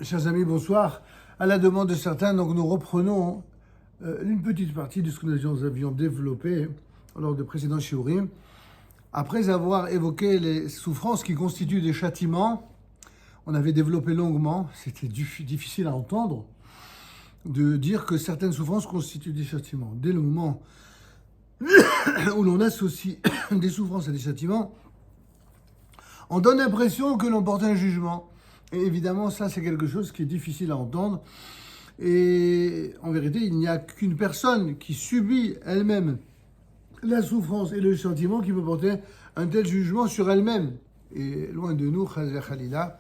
Chers amis, bonsoir. À la demande de certains, donc nous reprenons une petite partie de ce que nous avions développé lors de précédents shiurim. Après avoir évoqué les souffrances qui constituent des châtiments, on avait développé longuement, c'était difficile à entendre, de dire que certaines souffrances constituent des châtiments. Dès le moment où l'on associe des souffrances à des châtiments, on donne l'impression que l'on porte un jugement. Et évidemment, ça, c'est quelque chose qui est difficile à entendre. Et en vérité, il n'y a qu'une personne qui subit elle-même la souffrance et le châtiment qui peut porter un tel jugement sur elle-même. Et loin de nous, Khalila,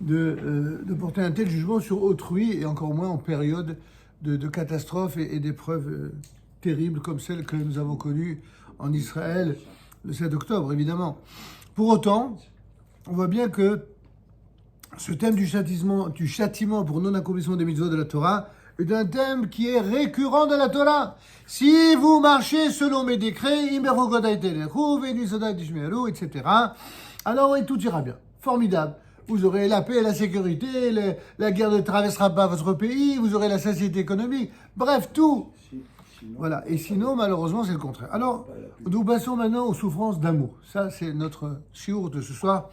de porter un tel jugement sur autrui, et encore moins en période de catastrophes et d'épreuves terribles comme celles que nous avons connues en Israël le 7 octobre, évidemment. Pour autant, on voit bien que ce thème du châtiment pour non-accomplissement des mitzvot de la Torah est un thème qui est récurrent dans la Torah. Si vous marchez selon mes décrets, etc., alors oui, tout ira bien. Formidable. Vous aurez la paix et la sécurité, la guerre ne traversera pas votre pays, vous aurez la satiété économique, bref, tout. Voilà. Et sinon, malheureusement, c'est le contraire. Alors, nous passons maintenant aux souffrances d'amour. Ça, c'est notre shiur de ce soir.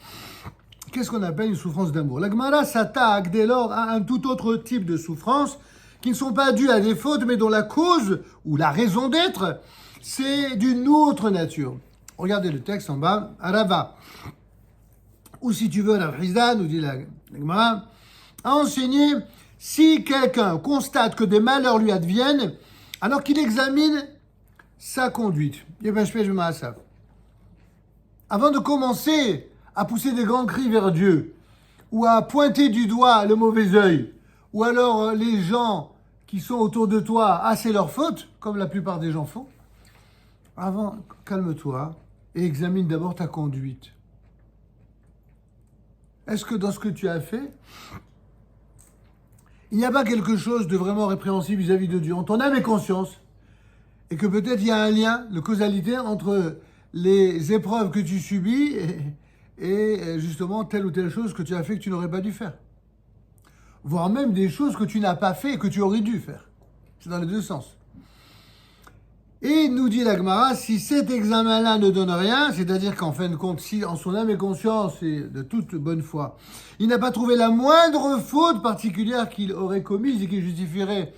Qu'est-ce qu'on appelle une souffrance d'amour? La Gemara s'attaque dès lors à un tout autre type de souffrance qui ne sont pas dues à des fautes, mais dont la cause ou la raison d'être, c'est d'une autre nature. Regardez le texte en bas, Arava. Ou si tu veux, la Frisda, nous dit la Gemara, a enseigné, si quelqu'un constate que des malheurs lui adviennent, alors qu'il examine sa conduite. Avant de commencer à pousser des grands cris vers Dieu, ou à pointer du doigt le mauvais œil, ou alors les gens qui sont autour de toi, c'est leur faute, comme la plupart des gens font, avant, calme-toi et examine d'abord ta conduite. Est-ce que dans ce que tu as fait, il n'y a pas quelque chose de vraiment répréhensible vis-à-vis de Dieu, en ton âme et conscience, et que peut-être il y a un lien, une causalité entre les épreuves que tu subis et justement telle ou telle chose que tu as fait que tu n'aurais pas dû faire. Voire même des choses que tu n'as pas fait et que tu aurais dû faire. C'est dans les deux sens. Et nous dit la Gemara, si cet examen-là ne donne rien, c'est-à-dire qu'en fin de compte, si en son âme et conscience et de toute bonne foi, il n'a pas trouvé la moindre faute particulière qu'il aurait commise et qui justifierait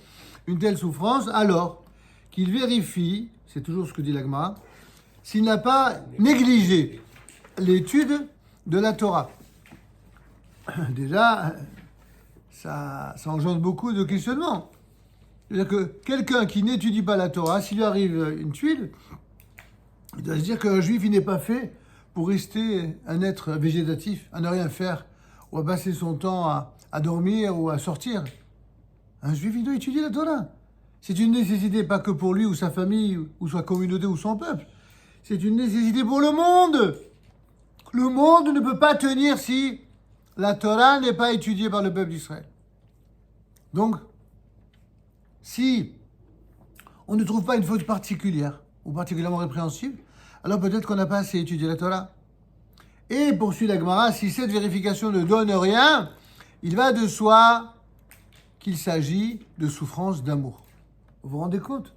une telle souffrance, alors qu'il vérifie, c'est toujours ce que dit la Gemara, s'il n'a pas négligé l'étude de la Torah. Déjà, ça engendre beaucoup de questionnements. C'est-à-dire que quelqu'un qui n'étudie pas la Torah, s'il lui arrive une tuile, il doit se dire qu'un juif, il n'est pas fait pour rester un être végétatif, à ne rien faire, ou à passer son temps à dormir ou à sortir. Un juif, il doit étudier la Torah. C'est une nécessité pas que pour lui ou sa famille, ou sa communauté ou son peuple. C'est une nécessité pour le monde. Le monde ne peut pas tenir si la Torah n'est pas étudiée par le peuple d'Israël. Donc, si on ne trouve pas une faute particulière ou particulièrement répréhensible, alors peut-être qu'on n'a pas assez étudié la Torah. Et poursuit la Gemara, si cette vérification ne donne rien, il va de soi qu'il s'agit de souffrance d'amour. Vous vous rendez compte?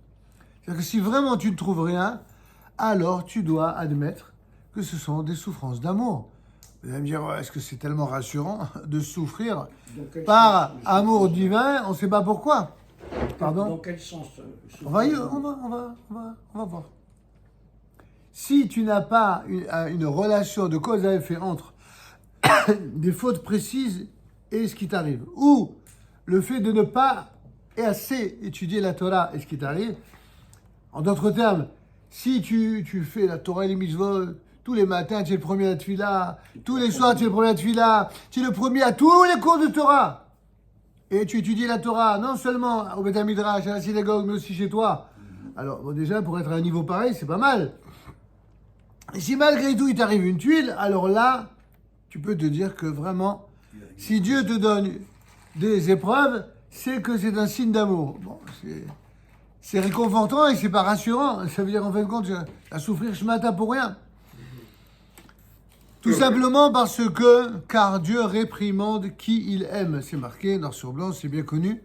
C'est-à-dire que si vraiment tu ne trouves rien, alors tu dois admettre que ce sont des souffrances d'amour. Vous allez me dire, est-ce que c'est tellement rassurant de souffrir par amour divin? On ne sait pas pourquoi. Pardon? Dans quel sens on va voir. Si tu n'as pas une relation de cause à effet entre des fautes précises et ce qui t'arrive, ou le fait de ne pas assez étudier la Torah et ce qui t'arrive, en d'autres termes, si tu fais la Torah et les mitzvot, tous les matins tu es le premier à la tefila, tous les soirs tu es le premier à la tefila, tu es le premier à tous les cours de Torah, et tu étudies la Torah, non seulement au Beth Midrash, à la synagogue, mais aussi chez toi. Alors, bon, déjà, pour être à un niveau pareil, c'est pas mal. Et si malgré tout, il t'arrive une tuile, alors là, tu peux te dire que vraiment, si Dieu te donne des épreuves, c'est que c'est un signe d'amour. Bon, c'est réconfortant et c'est pas rassurant. Ça veut dire, en fin de compte, à souffrir ce matin pour rien. Tout simplement car Dieu réprimande qui il aime. C'est marqué noir sur blanc, c'est bien connu.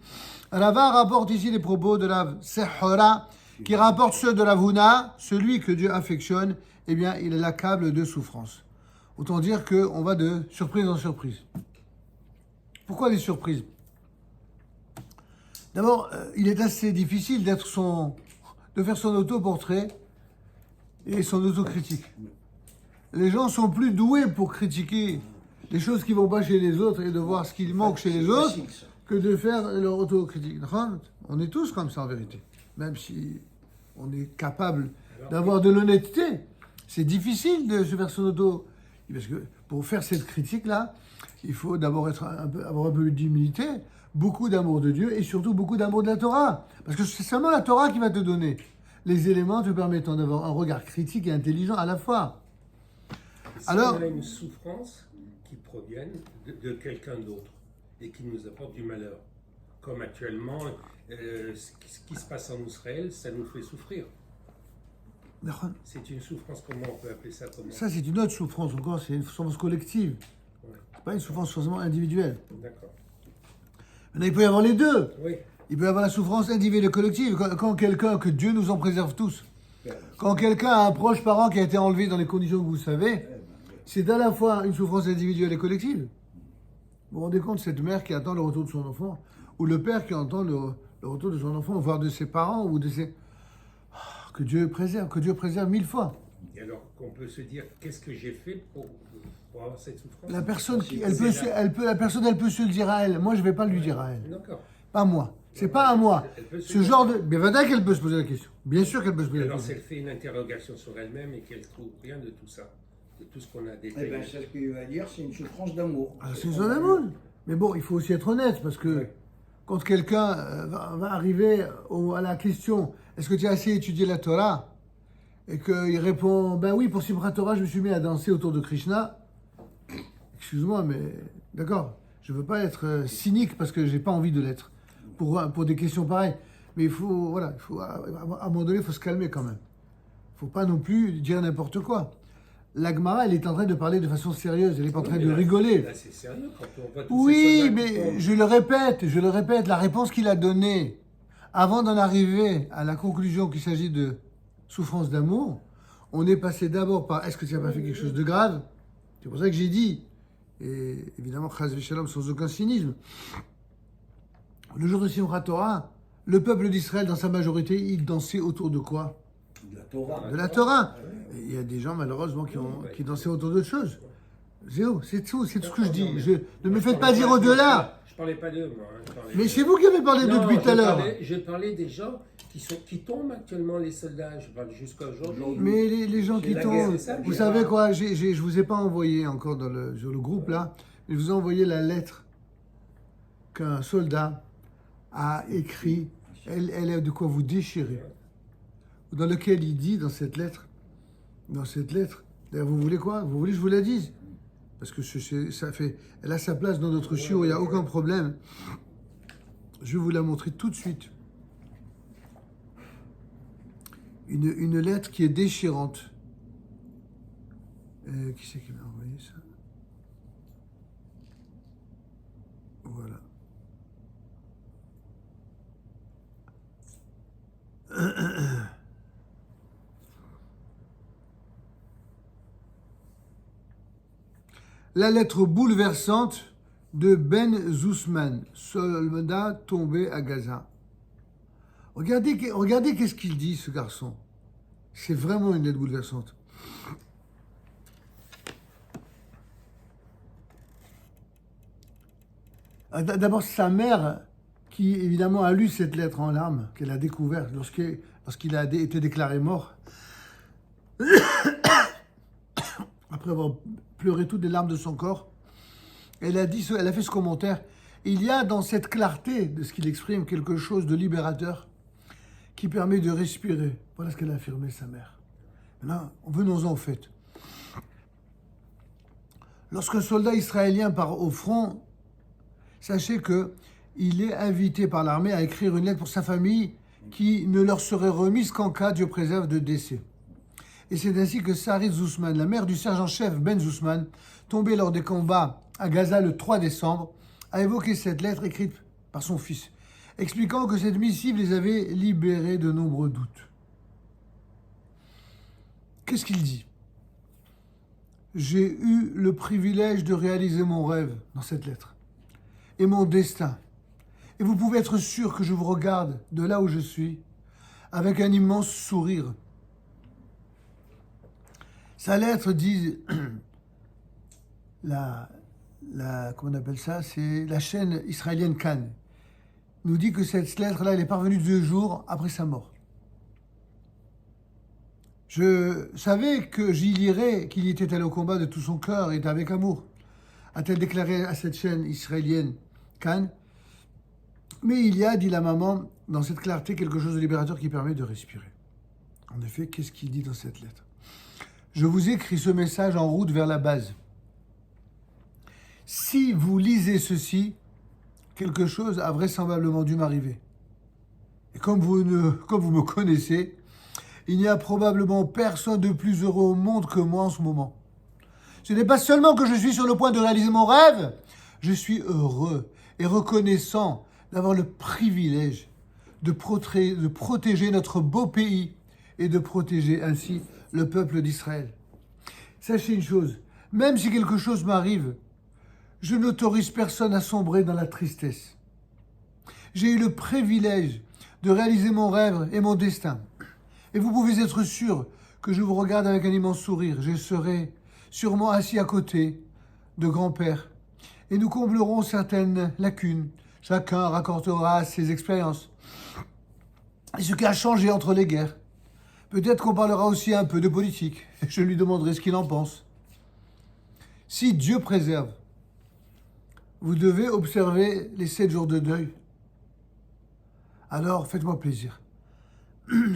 Rava rapporte ici les propos de la Sehora, qui rapporte ceux de la Vuna, celui que Dieu affectionne, eh bien, il est l'accable de souffrance. Autant dire qu'on va de surprise en surprise. Pourquoi des surprises? D'abord, il est assez difficile de faire son autoportrait et son autocritique. Les gens sont plus doués pour critiquer les choses qui ne vont pas chez les autres et de voir ce qui manque chez les autres que de faire leur autocritique. On est tous comme ça en vérité, même si on est capable d'avoir de l'honnêteté. C'est difficile de se faire son auto... Parce que pour faire cette critique-là, il faut d'abord avoir un peu d'humilité, beaucoup d'amour de Dieu et surtout beaucoup d'amour de la Torah. Parce que c'est seulement la Torah qui va te donner les éléments te permettant d'avoir un regard critique et intelligent à la fois. Si alors, on a une souffrance qui provient de quelqu'un d'autre et qui nous apporte du malheur, comme actuellement, ce qui se passe en Israël, ça nous fait souffrir. C'est une souffrance, comment on peut appeler ça? Ça, c'est une autre souffrance encore, c'est une souffrance collective. Ouais. C'est pas une souffrance forcément individuelle. D'accord. Maintenant, il peut y avoir les deux. Oui. Il peut y avoir la souffrance individuelle et collective. Quand quelqu'un, que Dieu nous en préserve tous, quand quelqu'un a un proche parent qui a été enlevé dans les conditions que vous savez, c'est à la fois une souffrance individuelle et collective. Vous vous rendez compte, cette mère qui attend le retour de son enfant, ou le père qui attend le retour de son enfant, voire de ses parents, ou de ses... Que Dieu préserve 1000 fois. Et alors qu'on peut se dire, qu'est-ce que j'ai fait pour avoir cette souffrance? La personne, elle peut se le dire à elle. Moi, je ne vais pas lui dire à elle. D'accord. Pas moi. C'est pas à moi. Ce genre de... Mais va qu'elle peut se poser la question. Bien sûr qu'elle peut se poser la question. Alors, si elle fait une interrogation sur elle-même et qu'elle ne trouve rien de tout ça, de tout ce qu'on a détaillé. Eh bien, c'est ce qu'il va dire, c'est une souffrance d'amour. Ah, c'est une souffrance d'amour. Mais bon, il faut aussi être honnête, parce que quand quelqu'un va arriver à la question « Est-ce que tu as assez étudié la Torah ?» et qu'il répond « Ben oui, pour Simchat Torah, je me suis mis à danser autour de Krishna. » Excuse-moi, mais d'accord, je ne veux pas être cynique parce que je n'ai pas envie de l'être pour des questions pareilles. Mais il faut, à un moment donné, il faut se calmer quand même. Il ne faut pas non plus dire n'importe quoi. La Gemara, elle est en train de parler de façon sérieuse, elle n'est pas en train de rigoler. Là, c'est sérieux quand on voit oui, mais je le répète, la réponse qu'il a donnée, avant d'en arriver à la conclusion qu'il s'agit de souffrance d'amour, on est passé d'abord par « est-ce que tu n'as pas fait quelque chose de grave ?» C'est pour ça que j'ai dit, et évidemment, Chas v'Shalom sans aucun cynisme, le jour de Simchat Torah, le peuple d'Israël, dans sa majorité, il dansait autour de quoi? De la Torah. De la Torah. Et il y a des gens, malheureusement, qui dansaient autour d'autres choses. C'est tout ce que je dis. Ne me faites pas dire au-delà. Je parlais pas d'eux, moi. Mais c'est vous qui avez parlé d'eux depuis tout à l'heure. Je parlais des gens qui tombent actuellement, les soldats. Je parle jusqu'à aujourd'hui. Mais les gens qui tombent, vous savez quoi, je vous ai pas envoyé encore sur le groupe là, je vous ai envoyé la lettre qu'un soldat a écrit. Elle est de quoi vous déchirer. Dans lequel il dit dans cette lettre, d'ailleurs vous voulez quoi? Vous voulez que je vous la dise? Parce que elle a sa place dans notre shiur, il n'y a aucun problème. Je vais vous la montrer tout de suite. Une lettre qui est déchirante. Qui c'est qui m'a envoyé ça? Voilà. La lettre bouleversante de Ben Zousman, soldat tombé à Gaza. Regardez qu'est-ce qu'il dit, ce garçon. C'est vraiment une lettre bouleversante. D'abord, sa mère, qui évidemment a lu cette lettre en larmes, qu'elle a découverte lorsqu'il a été déclaré mort, après avoir pleuré toutes les larmes de son corps, elle a fait ce commentaire. Il y a dans cette clarté de ce qu'il exprime quelque chose de libérateur qui permet de respirer. Voilà ce qu'elle a affirmé, sa mère. Maintenant, venons-en au fait. Lorsqu'un soldat israélien part au front, sachez qu'il est invité par l'armée à écrire une lettre pour sa famille qui ne leur serait remise qu'en cas, Dieu préserve, de décès. Et c'est ainsi que Sarit Zousman, la mère du sergent-chef Ben Zousman, tombé lors des combats à Gaza le 3 décembre, a évoqué cette lettre écrite par son fils, expliquant que cette missive les avait libérés de nombreux doutes. Qu'est-ce qu'il dit ? J'ai eu le privilège de réaliser mon rêve dans cette lettre et mon destin. Et vous pouvez être sûr que je vous regarde de là où je suis avec un immense sourire. Sa lettre dit, comment on appelle ça, c'est la chaîne israélienne Cannes, nous dit que cette lettre-là, elle est parvenue 2 jours après sa mort. Je savais que j'y lirais qu'il y était allé au combat de tout son cœur et avec amour, a-t-elle déclaré à cette chaîne israélienne Cannes. Mais il y a, dit la maman, dans cette clarté, quelque chose de libérateur qui permet de respirer. En effet, qu'est-ce qu'il dit dans cette lettre ? Je vous écris ce message en route vers la base. Si vous lisez ceci, quelque chose a vraisemblablement dû m'arriver. Et comme vous me connaissez, il n'y a probablement personne de plus heureux au monde que moi en ce moment. Ce n'est pas seulement que je suis sur le point de réaliser mon rêve, je suis heureux et reconnaissant d'avoir le privilège de protéger notre beau pays et de protéger ainsi le peuple d'Israël. Sachez une chose, même si quelque chose m'arrive, je n'autorise personne à sombrer dans la tristesse. J'ai eu le privilège de réaliser mon rêve et mon destin. Et vous pouvez être sûr que je vous regarde avec un immense sourire. Je serai sûrement assis à côté de grand-père et nous comblerons certaines lacunes. Chacun racontera ses expériences et ce qui a changé entre les guerres. Peut-être qu'on parlera aussi un peu de politique. Je lui demanderai ce qu'il en pense. Si Dieu préserve, vous devez observer les 7 jours de deuil. Alors faites-moi plaisir.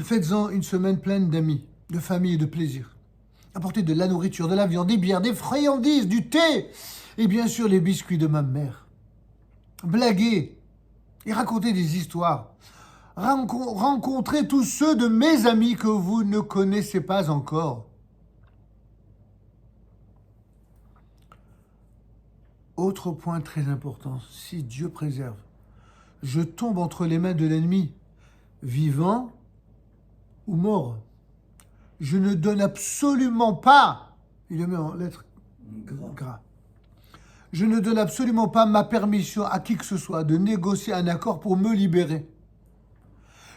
Faites-en une semaine pleine d'amis, de famille et de plaisir. Apportez de la nourriture, de la viande, des bières, des friandises, du thé et bien sûr les biscuits de ma mère. Blaguez et racontez des histoires. Rencontrez tous ceux de mes amis que vous ne connaissez pas encore. Autre point très important, si Dieu préserve, je tombe entre les mains de l'ennemi, vivant ou mort. Je ne donne absolument pas, il le met en lettres gras, je ne donne absolument pas ma permission à qui que ce soit de négocier un accord pour me libérer.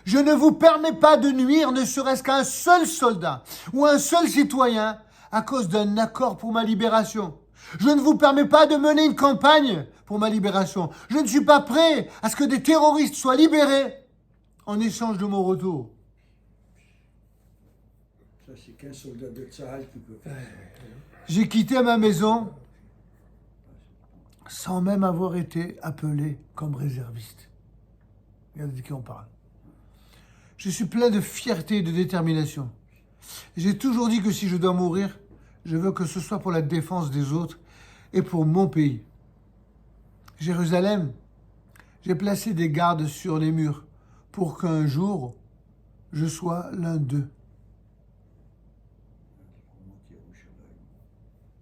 Je ne vous permets pas de nuire ne serait-ce qu'à un seul soldat ou un seul citoyen à cause d'un accord pour ma libération. Je ne vous permets pas de mener une campagne pour ma libération. Je ne suis pas prêt à ce que des terroristes soient libérés en échange de mon retour. Ça, c'est qu'un soldat de Tsahal qui peut faire ça. J'ai quitté ma maison sans même avoir été appelé comme réserviste. Regardez de qui on parle. Je suis plein de fierté et de détermination. J'ai toujours dit que si je dois mourir, je veux que ce soit pour la défense des autres et pour mon pays. Jérusalem, j'ai placé des gardes sur les murs pour qu'un jour, je sois l'un d'eux.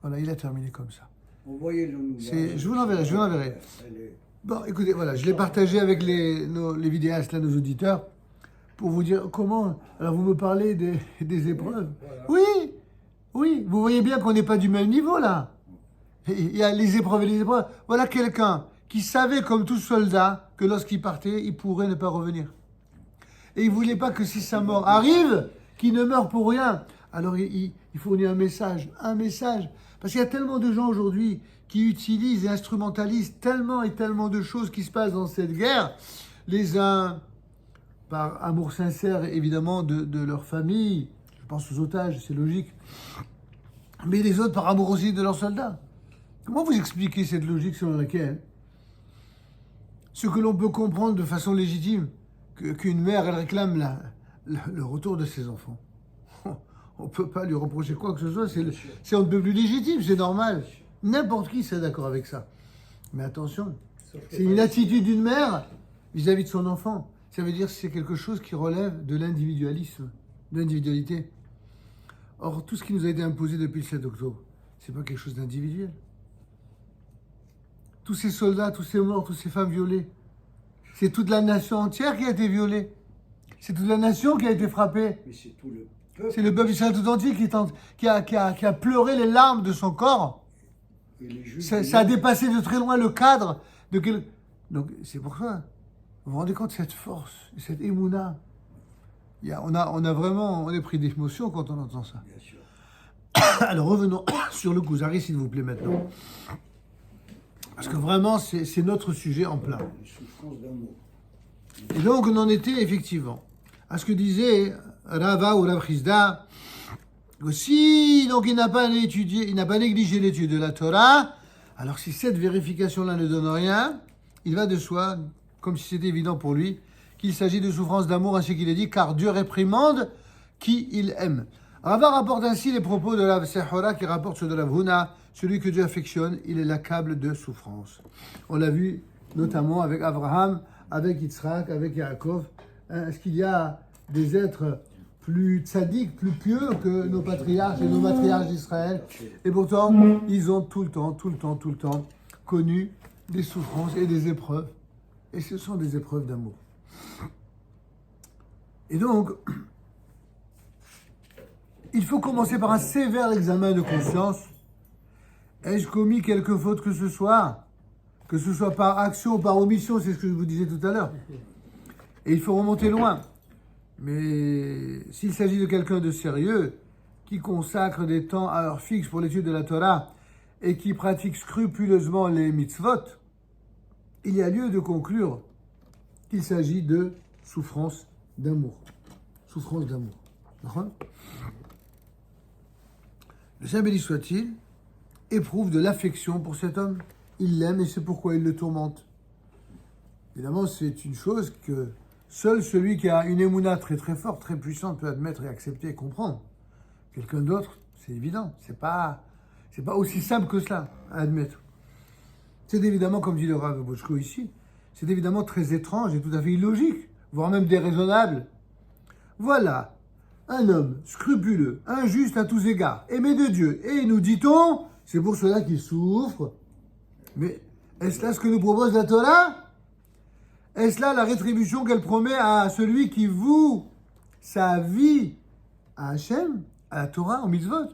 Voilà, il a terminé comme ça. Envoyez-le nous. Je vous l'enverrai. Bon, écoutez, voilà, je l'ai partagé avec les vidéastes, là, nos auditeurs, pour vous dire comment... Alors, vous me parlez des épreuves. Voilà. Oui, vous voyez bien qu'on n'est pas du même niveau, là. Il y a les épreuves et les épreuves. Voilà quelqu'un qui savait, comme tout soldat, que lorsqu'il partait, il pourrait ne pas revenir. Et il ne voulait pas que si sa mort arrive, qu'il ne meure pour rien. Alors, il fournit un message. Parce qu'il y a tellement de gens aujourd'hui qui utilisent et instrumentalisent tellement et tellement de choses qui se passent dans cette guerre. Les uns, par amour sincère, évidemment, de leur famille. Je pense aux otages, c'est logique. Mais les autres, par amour aussi de leurs soldats. Comment vous expliquez cette logique selon laquelle ce que l'on peut comprendre de façon légitime, qu'une mère, elle réclame le retour de ses enfants. On ne peut pas lui reprocher quoi que ce soit, c'est on ne peut plus légitime, c'est normal. N'importe qui serait d'accord avec ça. Mais attention, c'est une attitude d'une mère vis-à-vis de son enfant. Ça veut dire que c'est quelque chose qui relève de l'individualisme, de l'individualité. Or, tout ce qui nous a été imposé depuis le 7 octobre, c'est pas quelque chose d'individuel. Tous ces soldats, tous ces morts, toutes ces femmes violées, c'est toute la nation entière qui a été violée. C'est toute la nation qui a été frappée. Mais c'est tout le peuple. C'est le peuple israélien tout entier qui a pleuré les larmes de son corps. Et les Juifs, Ça a dépassé de très loin le cadre de quel... Donc, c'est pour ça. Vous vous rendez compte de cette force, cette émouna. On est pris d'émotion quand on entend ça. bien sûr. Alors revenons sur le Kuzari, s'il vous plaît, maintenant. Parce que vraiment, c'est notre sujet en plein. Les souffrances d'amour. Et donc, on en était effectivement à ce que disait Rava ou Rav Chizda. Si donc il n'a pas étudié, il n'a pas négligé l'étude de la Torah, alors si cette vérification-là ne donne rien, il va de soi, comme si c'était évident pour lui, qu'il s'agit de souffrance d'amour, ainsi qu'il est dit, car Dieu réprimande qui il aime. Rava rapporte ainsi les propos de Rav Sehora qui rapporte ceux de Rav Huna, celui que Dieu affectionne, il est l'accable de souffrance. On l'a vu notamment avec Abraham, avec Yitzhak, avec Yaakov. Est-ce qu'il y a des êtres plus tzaddik, plus pieux que nos patriarches et nos matriarches d'Israël? Et pourtant, ils ont tout le temps connu des souffrances et des épreuves. Et ce sont des épreuves d'amour. Et donc, il faut commencer par un sévère examen de conscience. Ai-je commis quelque faute que ce soit par action ou par omission, c'est ce que je vous disais tout à l'heure. Et il faut remonter loin. Mais s'il s'agit de quelqu'un de sérieux, qui consacre des temps à heure fixe pour l'étude de la Torah et qui pratique scrupuleusement les mitzvot, il y a lieu de conclure qu'il s'agit de souffrance d'amour. Souffrance d'amour. D'accord ? Le Saint béni soit-il éprouve de l'affection pour cet homme. Il l'aime et c'est pourquoi il le tourmente. Évidemment, c'est une chose que seul celui qui a une émouna très très forte, très puissante peut admettre et accepter et comprendre. Quelqu'un d'autre, c'est évident. C'est pas aussi simple que cela à admettre. C'est évidemment, comme dit le Rav Bochko ici, c'est évidemment très étrange et tout à fait illogique, voire même déraisonnable. Voilà, un homme scrupuleux, injuste à tous égards, aimé de Dieu, et nous dit-on, c'est pour cela qu'il souffre. Mais est-ce là ce que nous propose la Torah ? Est-ce là la rétribution qu'elle promet à celui qui voue sa vie à Hachem, à la Torah, au mitzvot ?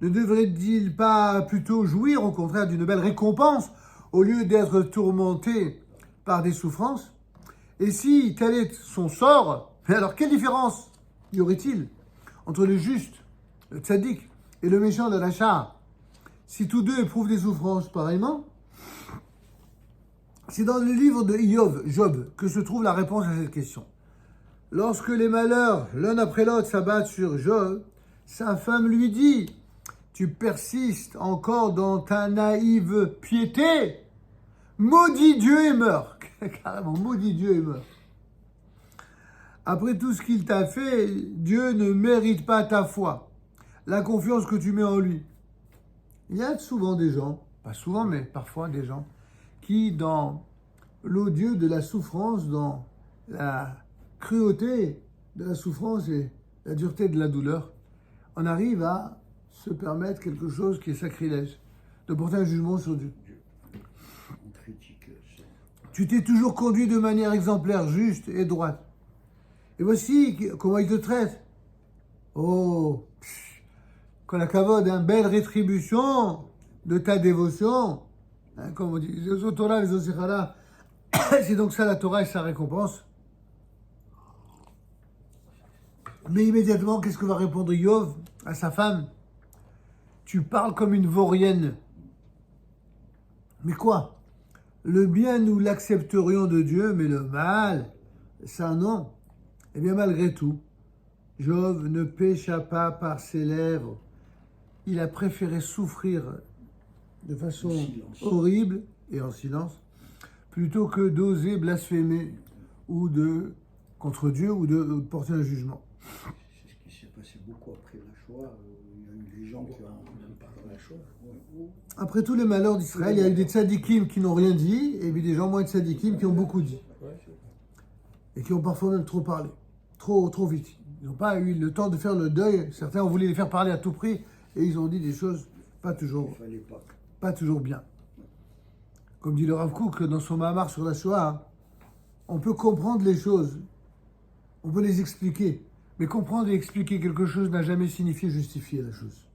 Ne devrait-il pas plutôt jouir, au contraire, d'une belle récompense, au lieu d'être tourmenté par des souffrances ? Et si tel est son sort, mais alors quelle différence y aurait-il entre le juste, le tzaddik, et le méchant de l'achat, si tous deux éprouvent des souffrances pareillement ? C'est dans le livre de Job, que se trouve la réponse à cette question. Lorsque les malheurs, l'un après l'autre, s'abattent sur Job, sa femme lui dit « Tu persistes encore dans ta naïve piété. Maudit Dieu et meurs. » Carrément, maudit Dieu et meurs. Après tout ce qu'il t'a fait, Dieu ne mérite pas ta foi, la confiance que tu mets en lui. Il y a souvent des gens, pas souvent, mais parfois des gens, qui, dans l'odieux de la souffrance, dans la cruauté de la souffrance et la dureté de la douleur, on arrive à se permettre quelque chose qui est sacrilège, de porter un jugement sur Dieu. On critique ça. Tu t'es toujours conduit de manière exemplaire, juste et droite. Et voici comment il te traite. Oh, qu'on la cavode, une belle rétribution de ta dévotion. Comme on dit, les Torah, les Osichara. C'est donc ça la Torah et sa récompense. Mais immédiatement, qu'est-ce que va répondre Yov à sa femme ? Tu parles comme une vaurienne. Mais quoi ? Le bien, nous l'accepterions de Dieu, mais le mal, ça non. Eh bien, malgré tout, Job ne pécha pas par ses lèvres. Il a préféré souffrir de façon horrible et en silence, plutôt que d'oser blasphémer ou contre Dieu ou de porter un jugement. C'est ce qui s'est passé beaucoup après la Shoah. Il y a eu des gens qui ont même pas la Shoah. Après tous les malheurs d'Israël, il y a eu des tzadikim qui n'ont rien dit, et puis des gens moins tzadikim qui ont beaucoup dit. Et qui ont parfois même trop parlé, trop vite. Ils n'ont pas eu le temps de faire le deuil. Certains ont voulu les faire parler à tout prix et ils ont dit des choses pas toujours, Il fallait pas. pas toujours bien. Comme dit le Rav Kook dans son Mahamar sur la Shoah, hein, on peut comprendre les choses, on peut les expliquer, mais comprendre et expliquer quelque chose n'a jamais signifié justifier la chose.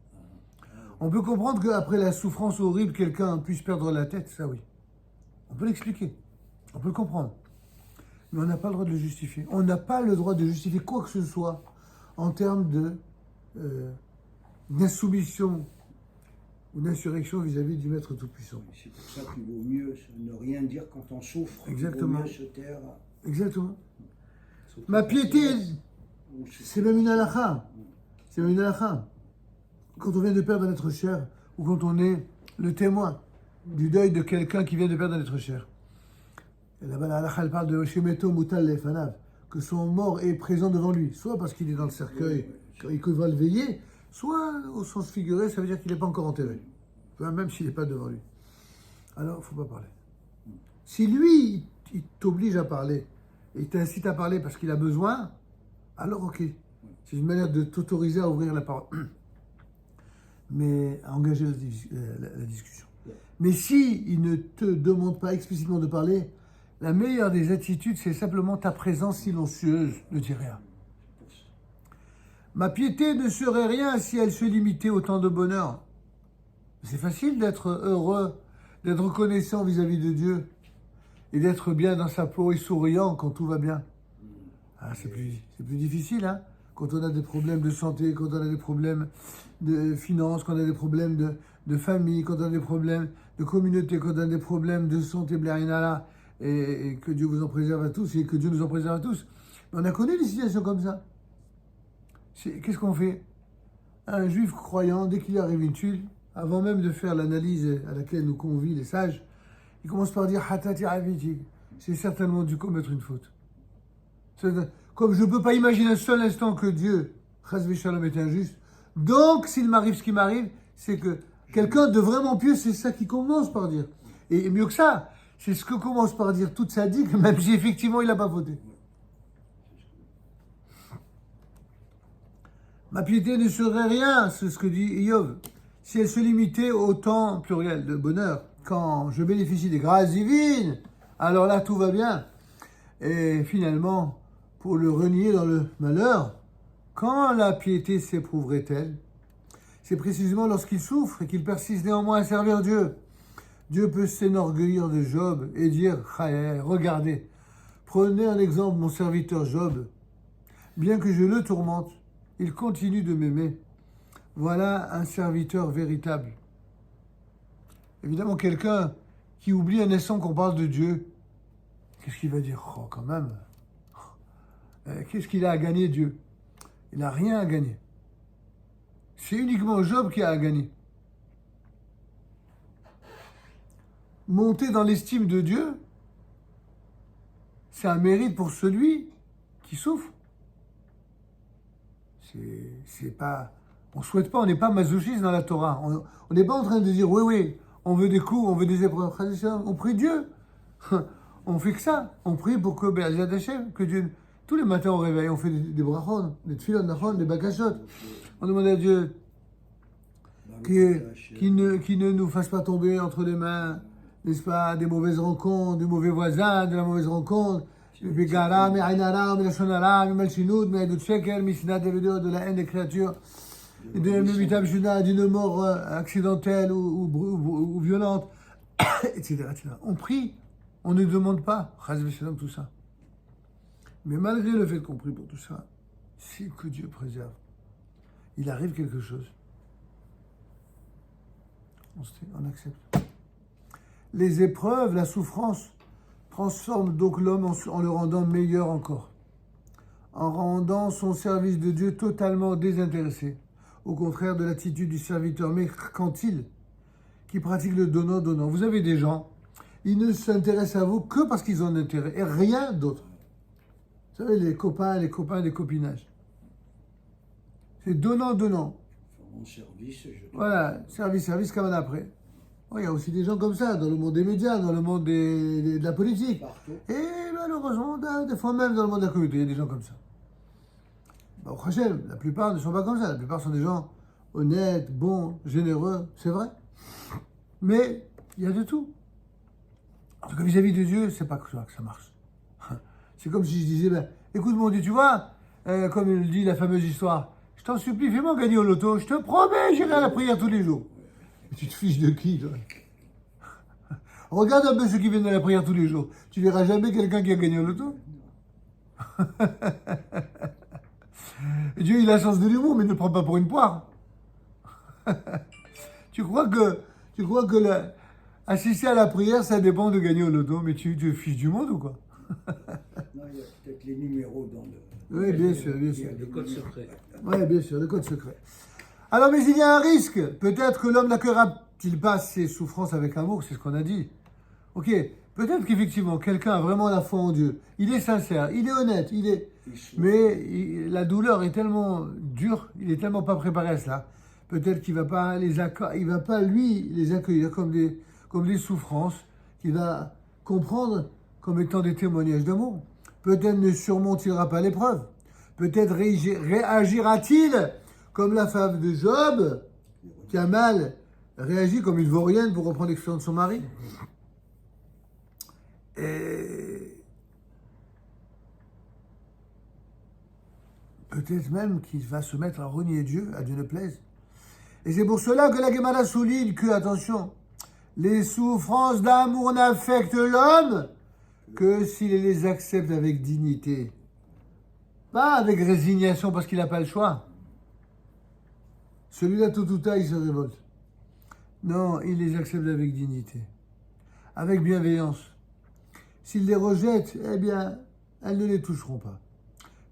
On peut comprendre qu'après la souffrance horrible, quelqu'un puisse perdre la tête, ça oui. On peut l'expliquer, on peut le comprendre. Mais on n'a pas le droit de le justifier. On n'a pas le droit de justifier quoi que ce soit en termes d'insoumission ou d'insurrection vis-à-vis du Maître Tout-Puissant. C'est pour ça qu'il vaut mieux ne rien dire quand on souffre. Exactement. Il vaut mieux se taire. Exactement. Ma piété, c'est même une halakha. C'est même une halakha. Quand on vient de perdre un être cher, ou quand on est le témoin du deuil de quelqu'un qui vient de perdre un être cher. Et là-bas, la halakha, elle parle de Shemeto Mutal Lefanav, que son mort est présent devant lui, soit parce qu'il est dans le cercueil, qu'il va le veiller, soit au sens figuré, ça veut dire qu'il n'est pas encore enterré, même s'il n'est pas devant lui. Alors, il ne faut pas parler. Si lui, il t'oblige à parler, et il t'incite à parler parce qu'il a besoin, alors ok. C'est une manière de t'autoriser à ouvrir la parole, mais à engager la discussion. Mais si il ne te demande pas explicitement de parler, la meilleure des attitudes, c'est simplement ta présence silencieuse, ne dis rien. Ma piété ne serait rien si elle se limitait au temps de bonheur. C'est facile d'être heureux, d'être reconnaissant vis-à-vis de Dieu et d'être bien dans sa peau et souriant quand tout va bien. Ah, c'est plus difficile, hein, quand on a des problèmes de santé, quand on a des problèmes de finances, quand on a des problèmes de famille, quand on a des problèmes de communauté, quand on a des problèmes de santé, blarinala, et que Dieu vous en préserve à tous et que Dieu nous en préserve à tous. Mais on a connu des situations comme ça. Qu'est-ce qu'on fait? Un juif croyant, dès qu'il arrive une tuile, avant même de faire l'analyse à laquelle nous convient les sages, il commence par dire Hatati Aviti. C'est certainement dû commettre une faute. Comme je ne peux pas imaginer un seul instant que Dieu, Chas Shalom, est injuste, donc s'il m'arrive ce qui m'arrive, c'est que quelqu'un de vraiment pieux, c'est ça qu'il commence par dire. Et mieux que ça, c'est ce que commence par dire toute sa digue, même si effectivement il n'a pas fauté. Ma piété ne serait rien, c'est ce que dit Iyov, si elle se limitait au temps pluriel de bonheur. Quand je bénéficie des grâces divines, alors là tout va bien. Et finalement, pour le renier dans le malheur, quand la piété s'éprouverait-elle? C'est précisément lorsqu'il souffre et qu'il persiste néanmoins à servir Dieu. Dieu peut s'enorgueillir de Job et dire « Regardez, prenez un exemple, mon serviteur Job. Bien que je le tourmente, il continue de m'aimer. Voilà un serviteur véritable. » Évidemment, quelqu'un qui oublie un instant qu'on parle de Dieu, qu'est-ce qu'il va dire? Oh, quand même. Qu'est-ce qu'il a à gagner, Dieu? Il n'a rien à gagner. C'est uniquement Job qui a à gagner. Monter dans l'estime de Dieu, c'est un mérite pour celui qui souffre. C'est pas, on souhaite pas, on n'est pas masochiste dans la Torah. On n'est pas en train de dire oui, on veut des coups, on veut des épreuves. On prie Dieu. On fait que ça. On prie pour que Be'ezrat Hashem, que Dieu, tous les matins au réveil, on fait des brachot, des tfilot, des bakashot. On demande à Dieu qui ne nous fasse pas tomber entre les mains, n'est-ce pas, des mauvaises rencontres, des mauvais voisins, de la mauvaise rencontre, de la haine des créatures, d'une mort accidentelle ou violente, etc., etc. On prie, on ne demande pas, tout ça. Mais malgré le fait qu'on prie pour tout ça, c'est que Dieu préserve. Il arrive quelque chose. On accepte. Les épreuves, la souffrance, transforment donc l'homme en le rendant meilleur encore, en rendant son service de Dieu totalement désintéressé, au contraire de l'attitude du serviteur mercantile qui pratique le donnant-donnant. Vous avez des gens, ils ne s'intéressent à vous que parce qu'ils ont un intérêt et rien d'autre. Vous savez, les copains, les copinages. C'est donnant-donnant. Voilà, service comme un après. Il y a aussi des gens comme ça dans le monde des médias, dans le monde de la politique. Partout. Et malheureusement, des fois même dans le monde de la communauté, il y a des gens comme ça. Bah, au Hachem, la plupart ne sont pas comme ça. La plupart sont des gens honnêtes, bons, généreux, c'est vrai. Mais il y a de tout. En tout cas, vis-à-vis de Dieu, c'est pas que ça marche. C'est comme si je disais, ben, écoute mon Dieu, tu vois, comme il dit la fameuse histoire, je t'en supplie, fais-moi gagner au loto, je te promets, j'irai à la prière tous les jours. Et tu te fiches de qui, toi? Regarde un peu ceux qui viennent à la prière tous les jours. Tu verras jamais quelqu'un qui a gagné au loto. Dieu, il a le sens de l'humour, mais ne le prend pas pour une poire. Tu crois que assister à la prière, ça dépend de gagner au loto, mais tu te fiches du monde ou quoi? Non, il y a peut-être les numéros dans le... Oui, bien sûr, bien sûr. Le code secret. Oui, bien sûr, le code secret. Alors, mais il y a un risque. Peut-être que l'homme n'accueillera-t-il pas ses souffrances avec amour, c'est ce qu'on a dit. Ok, peut-être qu'effectivement, quelqu'un a vraiment la foi en Dieu. Il est sincère, il est honnête, mais la douleur est tellement dure, il est tellement pas préparé à cela. Peut-être qu'il va pas lui les accueillir comme des souffrances qu'il va comprendre comme étant des témoignages d'amour. Peut-être ne surmontera pas l'épreuve. Peut-être réagira-t-il comme la femme de Job, qui a mal réagi comme une vaurienne, pour reprendre l'expression de son mari. Et peut-être même qu'il va se mettre à renier Dieu, à Dieu ne plaise. Et c'est pour cela que la Gemara souligne que, attention, les souffrances d'amour n'affectent l'homme que s'il les accepte avec dignité. Pas avec résignation parce qu'il n'a pas le choix. Celui-là, tôt ou tard, il se révolte. Non, il les accepte avec dignité, avec bienveillance. S'il les rejette, eh bien, elles ne les toucheront pas,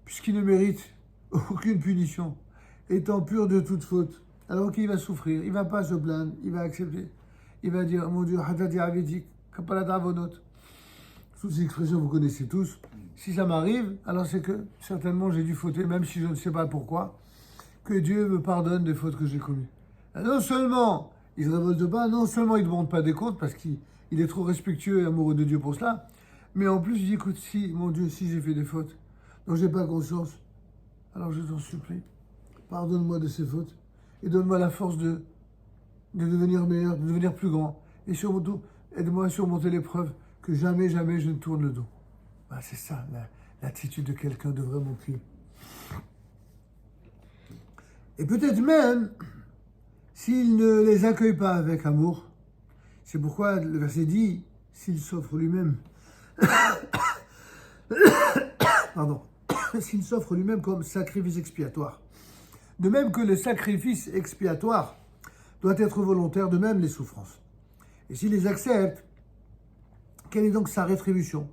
puisqu'il ne mérite aucune punition, étant pur de toute faute. Alors qu'il va souffrir, il ne va pas se plaindre, il va accepter. Il va dire, mon Dieu, hatati avidik, kapaladravonot. Toutes ces expressions, vous connaissez tous. Si ça m'arrive, alors c'est que certainement j'ai dû fauter, même si je ne sais pas pourquoi, que Dieu me pardonne des fautes que j'ai commises. Non seulement il ne se révolte pas, non seulement il ne demande pas des comptes, parce qu'il est trop respectueux et amoureux de Dieu pour cela, mais en plus il dit, écoute, si, mon Dieu, si j'ai fait des fautes dont je n'ai pas conscience, alors je t'en supplie, pardonne-moi de ces fautes, et donne-moi la force de devenir meilleur, de devenir plus grand, et surtout, aide-moi à surmonter l'épreuve, que jamais, jamais je ne tourne le dos. Ben, c'est ça, l'attitude de quelqu'un de vraiment pur. Et peut-être même, s'il ne les accueille pas avec amour, c'est pourquoi le verset dit, s'il s'offre lui-même, pardon, s'il s'offre lui-même comme sacrifice expiatoire. De même que le sacrifice expiatoire doit être volontaire, de même les souffrances. Et s'il les accepte, quelle est donc sa rétribution?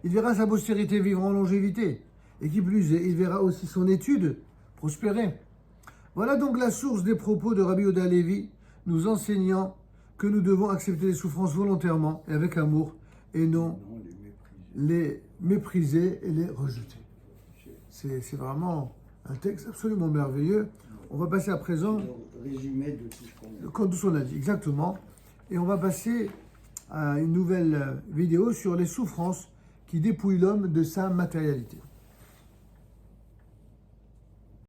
Il verra sa postérité vivre en longévité, et qui plus est, il verra aussi son étude prospérer. Voilà donc la source des propos de Rabbi Yehuda Halevi, nous enseignant que nous devons accepter les souffrances volontairement et avec amour, et non les mépriser et les rejeter. C'est vraiment un texte absolument merveilleux. On va passer à présent... Le résumé de tout ce qu'on a. Comme tout ce qu'on a dit, exactement. Et on va passer à une nouvelle vidéo sur les souffrances qui dépouillent l'homme de sa matérialité.